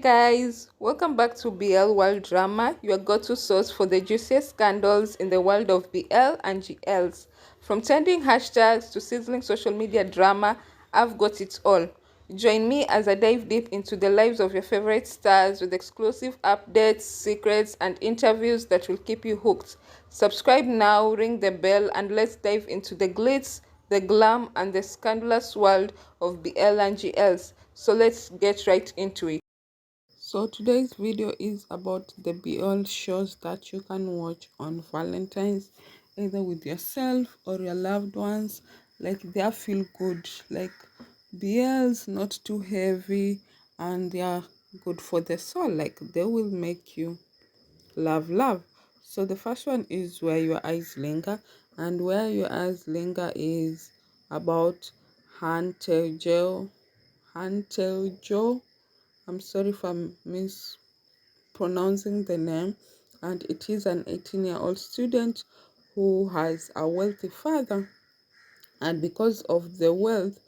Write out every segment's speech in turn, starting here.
guys, welcome back to BL World Drama, your go-to source for the juiciest scandals in the world of BL and GLs. From trending hashtags to sizzling social media drama, I've got it all. Join me as I dive deep into the lives of your favorite stars with exclusive updates, secrets, and interviews that will keep you hooked. Subscribe now, ring the bell, and let's dive into the glitz, the glam, and the scandalous world of BL and GLs. So let's get right into it. So today's video is about the BL shows that you can watch on Valentines, either with yourself or your loved ones. Like they are feel good, like BLs not too heavy, and they are good for the soul. Like they will make you love. So the first one is Where Your Eyes Linger, and Where Your Eyes Linger is about Hantel Joe. I'm sorry if I'm mispronouncing the name. And it is an 18-year-old student who has a wealthy father. And because of the wealth,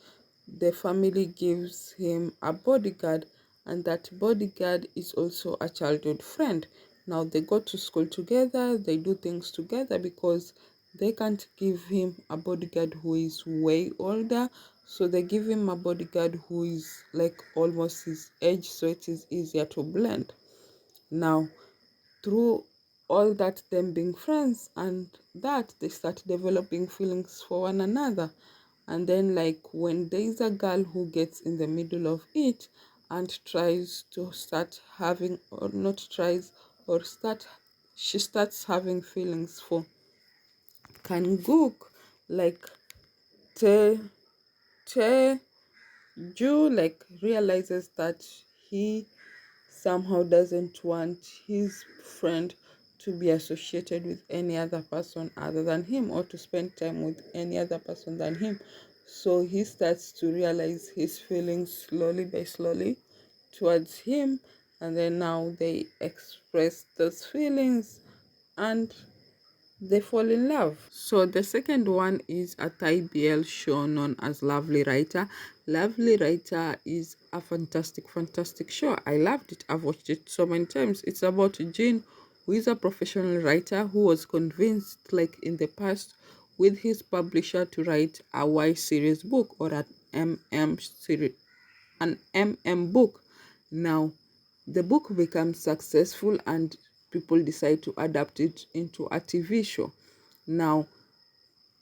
the family gives him a bodyguard. And that bodyguard is also a childhood friend. Now they go to school together, they do things together because they can't give him a bodyguard who is way older, so they give him a bodyguard who is like almost his age, so it is easier to blend. Now through all that, them being friends and that, they start developing feelings for one another. And then like when there is a girl who gets in the middle of it and tries to start having, or not tries, or start she starts having feelings for Kanguk, like Te Te Ju, like realizes that he somehow doesn't want his friend to be associated with any other person other than him, or to spend time with any other person than him. So he starts to realize his feelings slowly by slowly towards him, and then now they express those feelings and they fall in love. So the second one is a Thai BL show known as Lovely Writer. Lovely Writer is a fantastic show. I loved it. I've watched it so many times. It's about Jin, who is a professional writer who was convinced, like in the past, with his publisher to write a Y series book, or an MM book. Now the book becomes successful and people decide to adapt it into a TV show. Now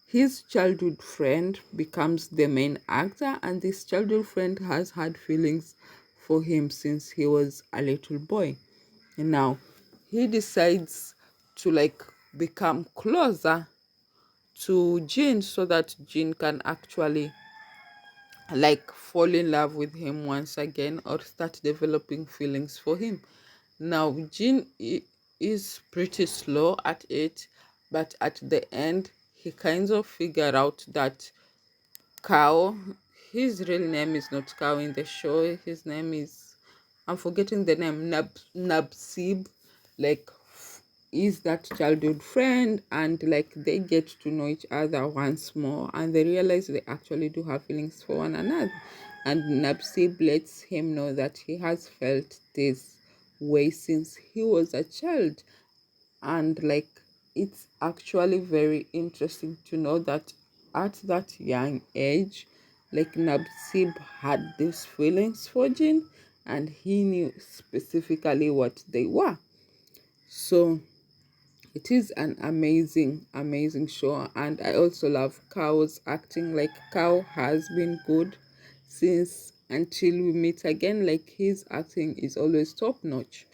his childhood friend becomes the main actor, and this childhood friend has had feelings for him since he was a little boy. And now he decides to like become closer to Jean so that Jean can actually like fall in love with him once again, or start developing feelings for him. Now Jean is pretty slow at it, but at the end he kind of figured out that Cow, his real name is not Cow in the show, his name is, I'm forgetting the name, Nabsib, like is that childhood friend, and like they get to know each other once more, and they realize they actually do have feelings for one another. And Nabsib lets him know that he has felt this way since he was a child. And like it's actually very interesting to know that at that young age, like Nabsib had these feelings for Jin, and he knew specifically what they were. So it is an amazing show. And I also love Cow's acting. Like Cow has been good since Until We Meet Again. Like his acting is always top notch,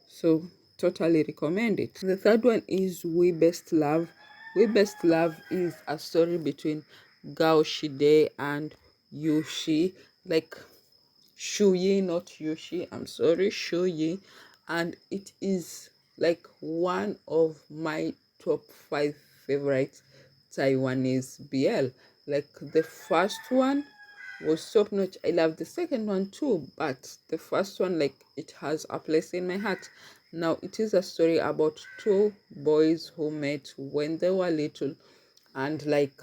so totally recommend it. The third one is We Best Love. We Best Love is a story between Gao Shide and Yushi, like Shuyi, not Yushi, I'm sorry, Shuyi. And it is like one of my top 5 favorite Taiwanese BL. Like the first one was top notch. I love the second one too, but the first one, like it has a place in my heart. Now it is a story about two boys who met when they were little, and like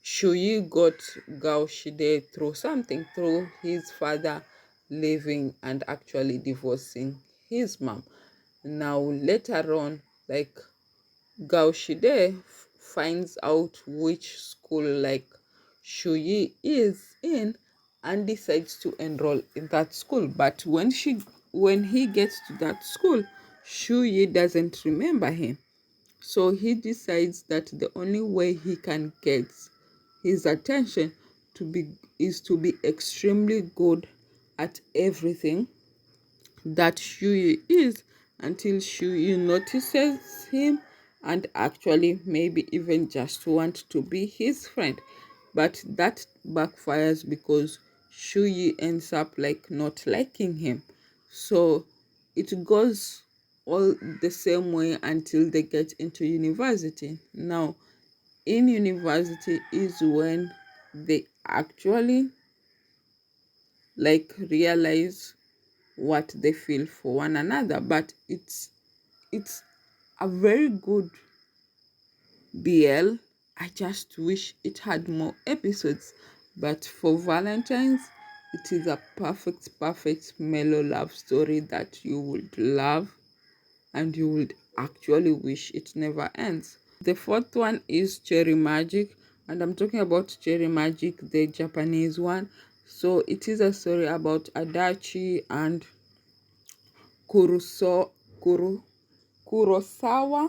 Shuyi got Gao Shide through something, through his father leaving and actually divorcing his mom. Now later on, like Gaushide finds out which school like Shuyi is in and decides to enroll in that school. But when he gets to that school, Shuyi doesn't remember him. So he decides that the only way he can get his attention to be extremely good at everything that Shuyi is, until Shuyi notices him and actually maybe even just want to be his friend. But that backfires because Shuyi ends up like not liking him. So it goes all the same way until they get into university. Now, in university is when they actually like realize what they feel for one another. But it's a very good BL. I just wish it had more episodes. But for Valentine's, it is a perfect mellow love story that you would love and you would actually wish it never ends. The fourth one is Cherry Magic, and I'm talking about Cherry Magic, the Japanese one. So it is a story about Adachi and Kuruso, Kuru, Kurosawa.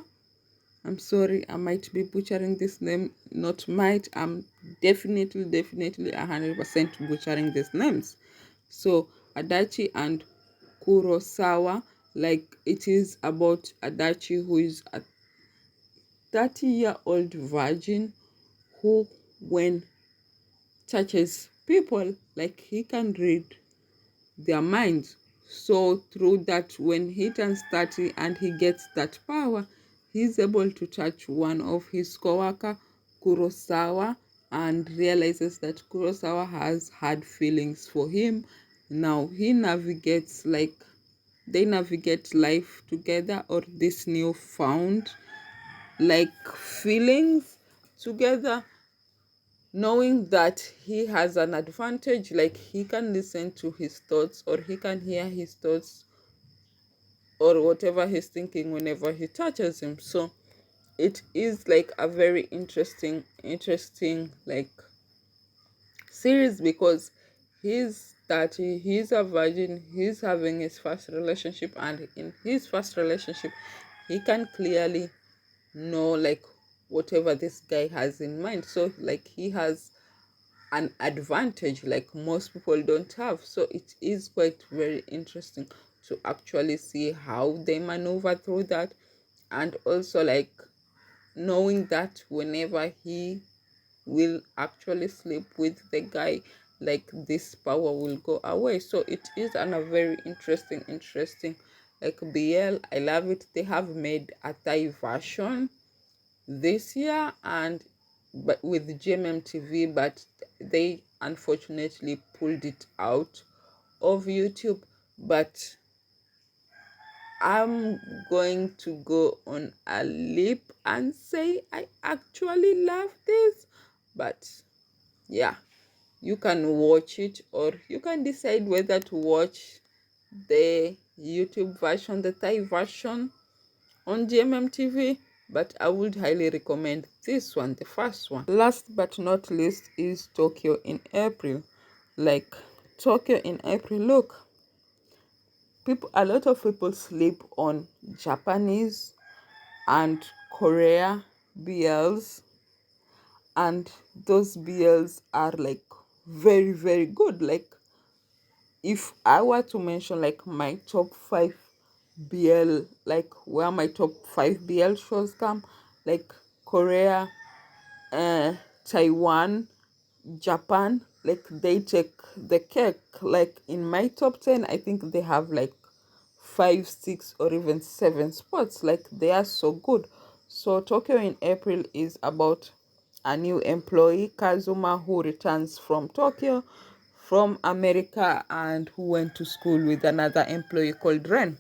I'm sorry, I might be butchering this name. Not might, I'm definitely 100% butchering these names. So Adachi and Kurosawa, like it is about Adachi, who is a 30-year-old virgin who, when touches people, like he can read their minds. So through that, when he turns 30 and he gets that power, he's able to touch one of his co-worker, Kurosawa, and realizes that Kurosawa has had feelings for him. Now he navigates like they navigate life together, or this new found like feelings together, knowing that he has an advantage, like he can listen to his thoughts or he can hear his thoughts or whatever he's thinking whenever he touches him. So it is like a very interesting like series, because he's 30, he's a virgin, he's having his first relationship, and in his first relationship he can clearly know like whatever this guy has in mind. So like he has an advantage like most people don't have. So it is quite very interesting to actually see how they maneuver through that, and also like knowing that whenever he will actually sleep with the guy, like this power will go away. So it is a very interesting like BL. I love it. They have made a Thai version this year, and but with GMMTV, but they unfortunately pulled it out of YouTube. But I'm going to go on a leap and say I actually love this. But yeah, you can watch it, or you can decide whether to watch the YouTube version, the Thai version on GMMTV, but I would highly recommend this one, the first one. Last but not least is Tokyo in April. Like Tokyo in April, look, a lot of people sleep on Japanese and Korea BLs, and those BLs are like very good. Like if I were to mention like my top 5 BL, like where my top 5 BL shows come, like Korea, Taiwan, Japan, like they take the cake. Like in my top 10, I think they have like 5, 6, or even 7 spots. Like they are so good. So Tokyo in April is about a new employee, Kazuma, who returns from Tokyo, from America, and who went to school with another employee called Ren.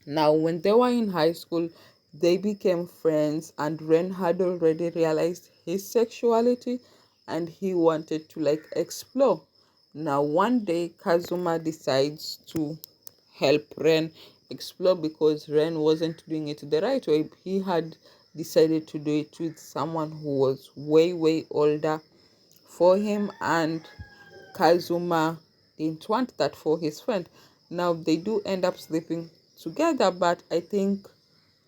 Now, when they were in high school, they became friends, and Ren had already realized his sexuality and he wanted to like explore. Now one day Kazuma decides to help Ren explore because Ren wasn't doing it the right way. He had decided to do it with someone who was way older for him, and Kazuma didn't want that for his friend. Now they do end up sleeping together, but I think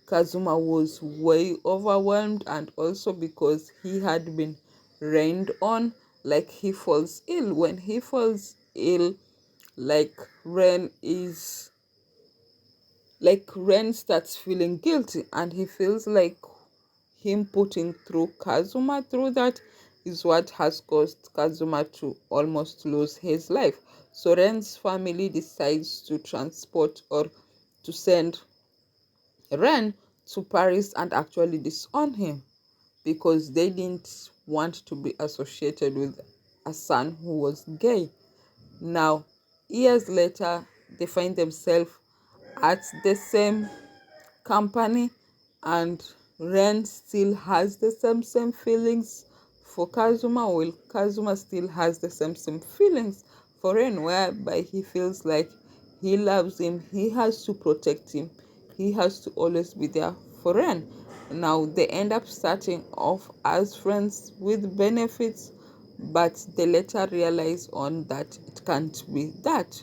Kazuma was way overwhelmed, and also because he had been rained on. Like, he falls ill. When he falls ill, like Ren is Ren starts feeling guilty, and he feels like him putting through Kazuma through that is what has caused Kazuma to almost lose his life. So Ren's family decides to transport or to send Ren to Paris and actually disown him because they didn't want to be associated with a son who was gay. Now, years later, they find themselves at the same company, and Ren still has the same feelings for Kazuma, while Kazuma still has the same feelings for Ren, whereby he feels like he loves him, he has to protect him, he has to always be there for Ren. Now they end up starting off as friends with benefits, but they later realize on that it can't be that.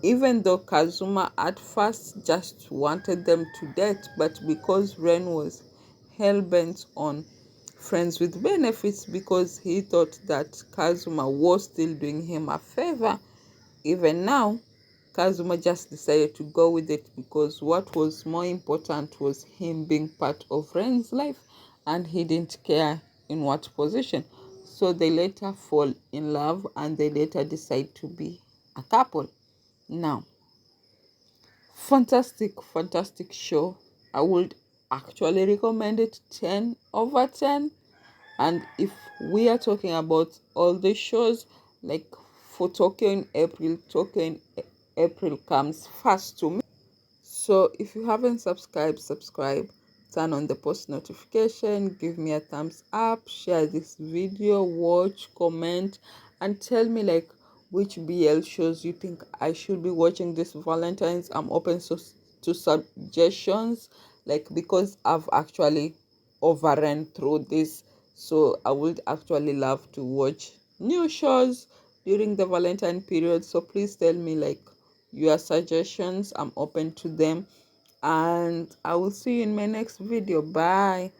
Even though Kazuma at first just wanted them to date, but because Ren was hell-bent on friends with benefits, because he thought that Kazuma was still doing him a favor, even now, Kazuma just decided to go with it because what was more important was him being part of Ren's life, and he didn't care in what position. So they later fall in love, and they later decide to be a couple. Now, fantastic show. I would actually recommend it 10 over 10. And if we are talking about all the shows, like for Tokyo in April, April comes first to me. So if you haven't subscribed, subscribe, turn on the post notification, give me a thumbs up, share this video, watch, comment, and tell me like which BL shows you think I should be watching this Valentine's. I'm open to suggestions, like, because I've actually overrun through this, so I would actually love to watch new shows during the Valentine period. So please tell me like your suggestions. I'm open to them, and I will see you in my next video. Bye.